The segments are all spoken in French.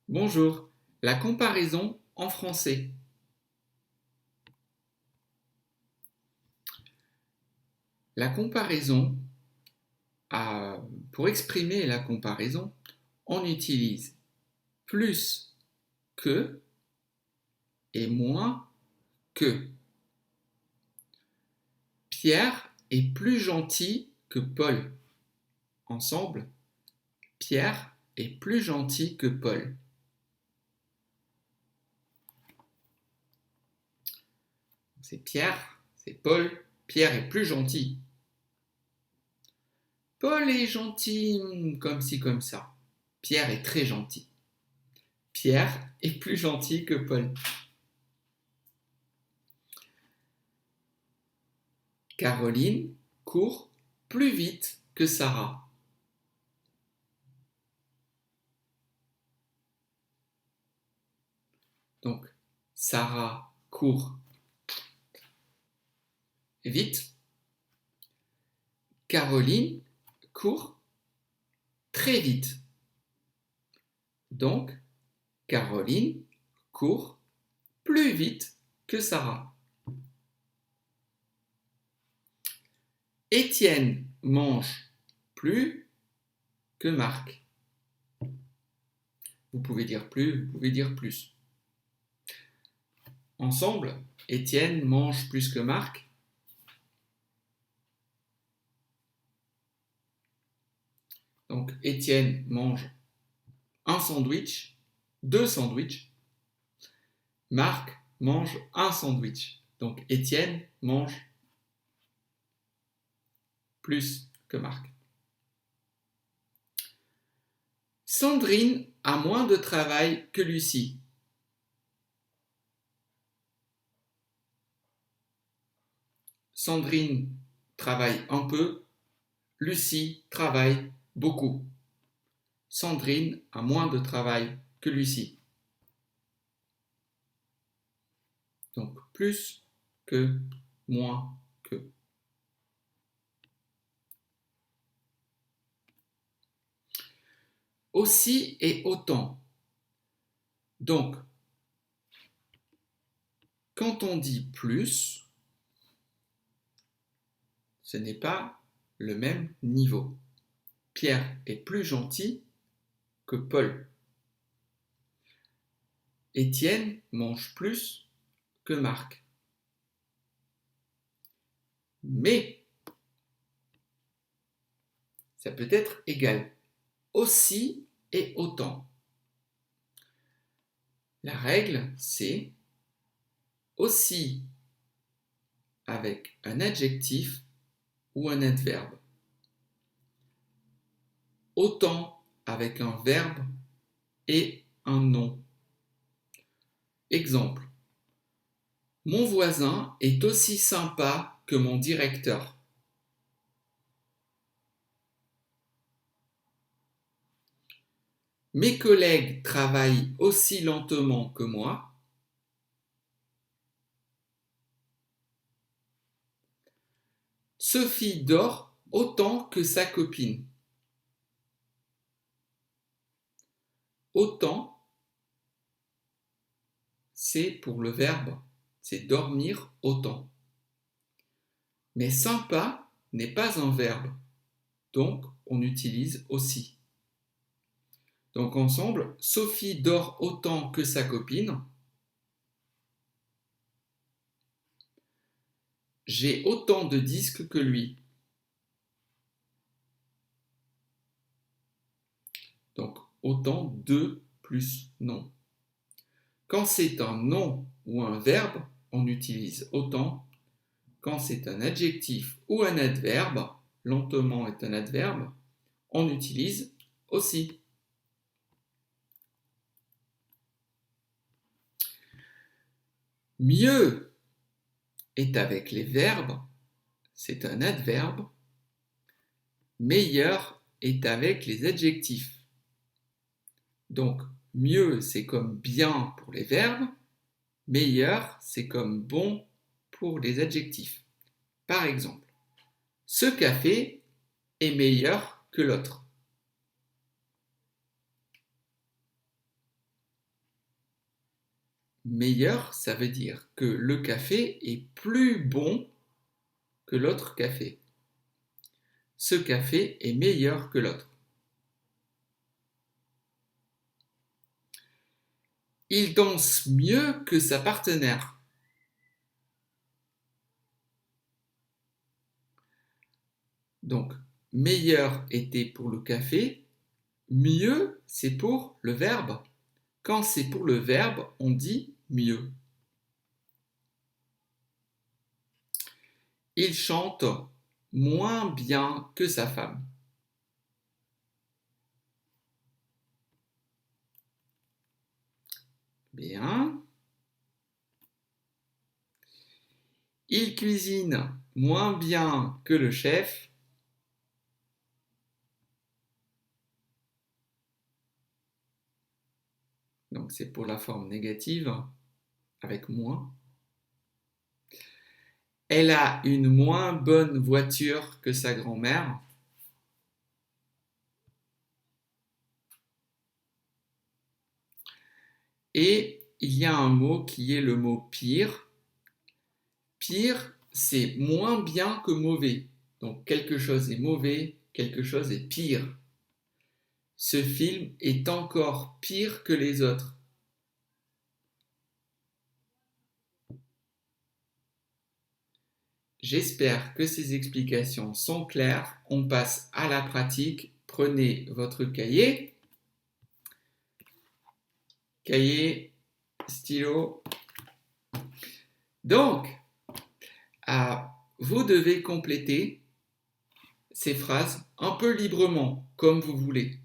Bonjour, la comparaison en français. La comparaison, pour exprimer la comparaison, on utilise plus que et moins que. Pierre est plus gentil que Paul. Ensemble, Pierre est plus gentil que Paul. C'est Pierre, c'est Paul. Pierre est plus gentil. Paul est gentil comme ci, comme ça. Pierre est très gentil. Pierre est plus gentil que Paul. Caroline court plus vite que Sarah. Donc, Sarah court vite. Caroline court très vite. Donc, Caroline court plus vite que Sarah. Étienne mange plus que Marc. Vous pouvez dire plus, vous pouvez dire plus. Ensemble, Étienne mange plus que Marc. Donc, Étienne mange un sandwich, 2 sandwichs. Marc mange un sandwich. Donc, Étienne mange plus que Marc. Sandrine a moins de travail que Lucie. Sandrine travaille un peu, Lucie travaille beaucoup. Sandrine a moins de travail que Lucie. Donc plus que, moins que. Aussi et autant. Donc, quand on dit plus, ce n'est pas le même niveau. Pierre est plus gentil que Paul. Étienne mange plus que Marc. Mais ça peut être égal. Aussi et autant. La règle, c'est aussi avec un adjectif ou un adverbe. Autant avec un verbe et un nom. Exemple. Mon voisin est aussi sympa que mon directeur. Mes collègues travaillent aussi lentement que moi. Sophie dort autant que sa copine. Autant, c'est pour le verbe, c'est dormir autant. Mais sympa n'est pas un verbe, donc on utilise aussi. Donc ensemble, Sophie dort autant que sa copine. J'ai autant de disques que lui. Donc autant de plus nom. Quand c'est un nom ou un verbe, on utilise autant. Quand c'est un adjectif ou un adverbe, lentement est un adverbe, on utilise aussi. Mieux est avec les verbes, c'est un adverbe. Meilleur est avec les adjectifs. Donc, mieux, c'est comme bien pour les verbes. Meilleur, c'est comme bon pour les adjectifs. Par exemple, ce café est meilleur que l'autre. Meilleur, ça veut dire que le café est plus bon que l'autre café. Ce café est meilleur que l'autre. Il danse mieux que sa partenaire. Donc, meilleur était pour le café, mieux c'est pour le verbe. Quand c'est pour le verbe, on dit mieux. Il chante moins bien que sa femme. Bien. Il cuisine moins bien que le chef. Donc c'est pour la forme négative avec moins. Elle a une moins bonne voiture que sa grand-mère. Et il y a un mot qui est le mot pire. Pire, c'est moins bien que mauvais. Donc quelque chose est mauvais, quelque chose est pire. Ce film est encore pire que les autres. J'espère que ces explications sont claires. On passe à la pratique. Prenez votre cahier. Cahier, stylo. Donc, vous devez compléter ces phrases un peu librement, comme vous voulez.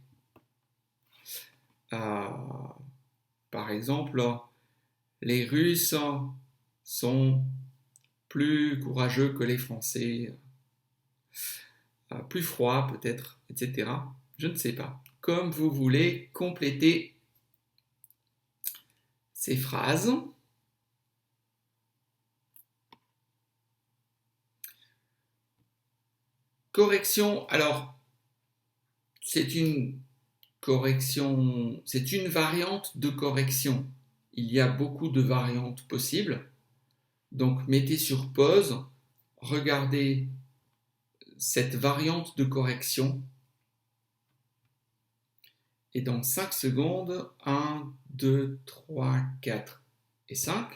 Par exemple, les Russes sont plus courageux que les Français, plus froids peut-être, etc. Je ne sais pas. Comme vous voulez compléter ces phrases. Correction, alors c'est une correction, c'est une variante de correction. Il y a beaucoup de variantes possibles. Donc mettez sur pause, regardez cette variante de correction. Et dans 5 secondes, 1, 2, 3, 4 et 5,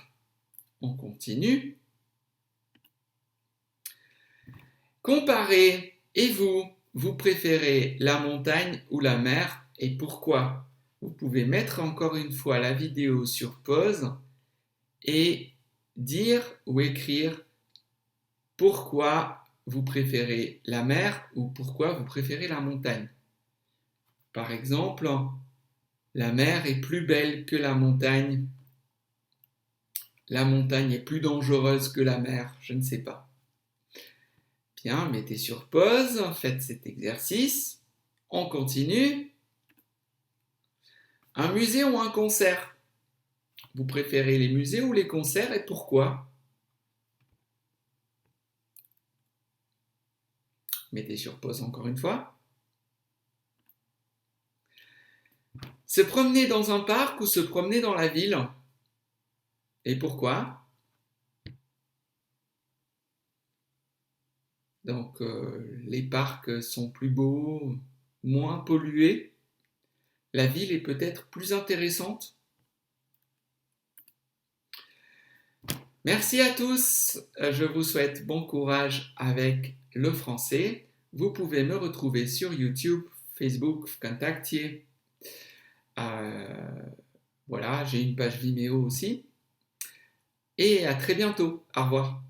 on continue. Comparez, et vous préférez la montagne ou la mer et pourquoi? Vous pouvez mettre encore une fois la vidéo sur pause et dire ou écrire pourquoi vous préférez la mer ou pourquoi vous préférez la montagne. Par exemple, la mer est plus belle que la montagne. La montagne est plus dangereuse que la mer, je ne sais pas. Bien, mettez sur pause, faites cet exercice. On continue. Un musée ou un concert? Vous préférez les musées ou les concerts et pourquoi? Mettez sur pause encore une fois. Se promener dans un parc ou se promener dans la ville? Et pourquoi? Donc, les parcs sont plus beaux, moins pollués. La ville est peut-être plus intéressante. Merci à tous. Je vous souhaite bon courage avec le français. Vous pouvez me retrouver sur YouTube, Facebook, Vkontakte. Voilà, j'ai une page Vimeo aussi. Et à très bientôt. Au revoir.